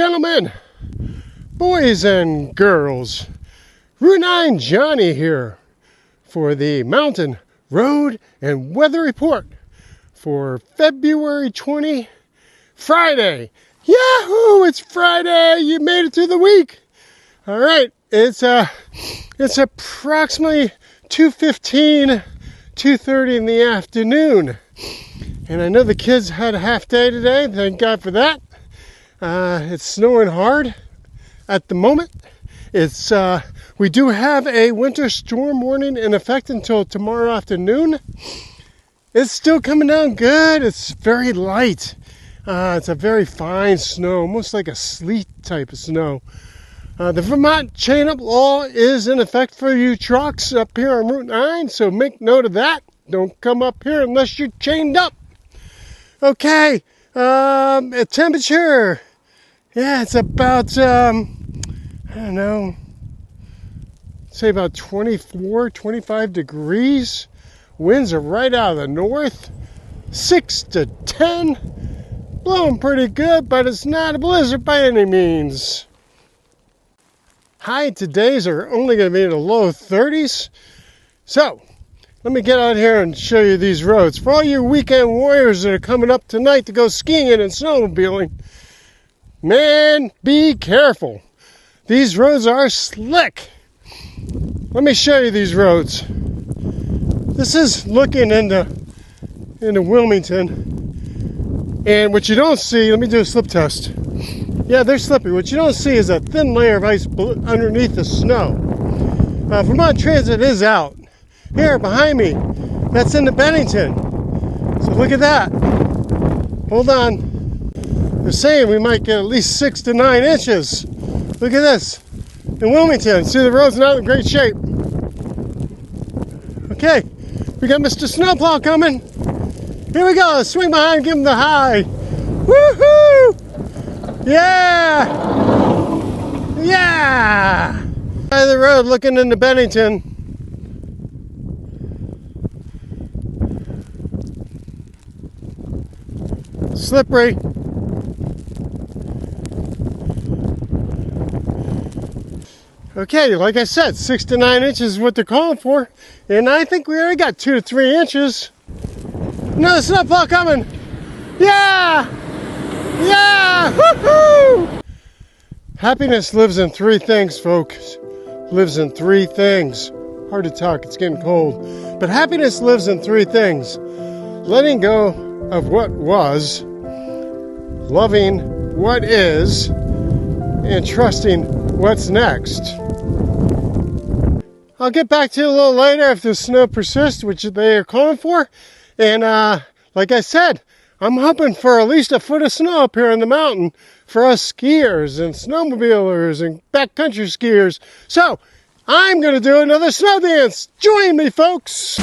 gentlemen, boys and girls, Route 9 Johnny here for the Mountain Road and Weather Report for February 20, Friday. Yahoo! It's Friday! You made it through the week! Alright, it's approximately 2:15, 2:30 in the afternoon. And I know the kids had a half day today, thank God for that. It's snowing hard at the moment. We do have a winter storm warning in effect until tomorrow afternoon. It's still coming down good. It's very light. It's a very fine snow, almost like a sleet type of snow. The Vermont chain-up law is in effect for you trucks up here on Route 9, so make note of that. Don't come up here unless you're chained up. Okay, temperature. Yeah, it's about, I don't know, say about 24, 25 degrees. Winds are right out of the north, 6 to 10. Blowing pretty good, but it's not a blizzard by any means. High todays are only going to be in the low 30s. So, let me get out here and show you these roads. For all you weekend warriors that are coming up tonight to go skiing and snowmobiling, man, be careful. These roads are slick. Let me show you these roads. This is looking into Wilmington. And what you don't see, let me do a slip test. Yeah, they're slippery. What you don't see is a thin layer of ice underneath the snow. Vermont Transit is out. Here, behind me, that's into Bennington. So look at that. Hold on. They're saying we might get at least 6 to 9 inches. Look at this. In Wilmington, see the road's not in great shape. Okay, we got Mr. Snowplow coming. Here we go, swing behind, give him the high. Woohoo! Yeah! Yeah! Side of the road looking into Bennington. Slippery. Okay, like I said, 6 to 9 inches is what they're calling for. And I think we already got 2 to 3 inches. Another snowfall coming. Yeah! Yeah! Woohoo! Happiness lives in 3 things, folks. Lives in 3 things. Hard to talk, it's getting cold. But happiness lives in 3 things. Letting go of what was, loving what is, and trusting what's next. I'll get back to you a little later if the snow persists, which they are calling for. And like I said, I'm hoping for at least a foot of snow up here in the mountain for us skiers and snowmobilers and backcountry skiers. So I'm going to do another snow dance. Join me, folks.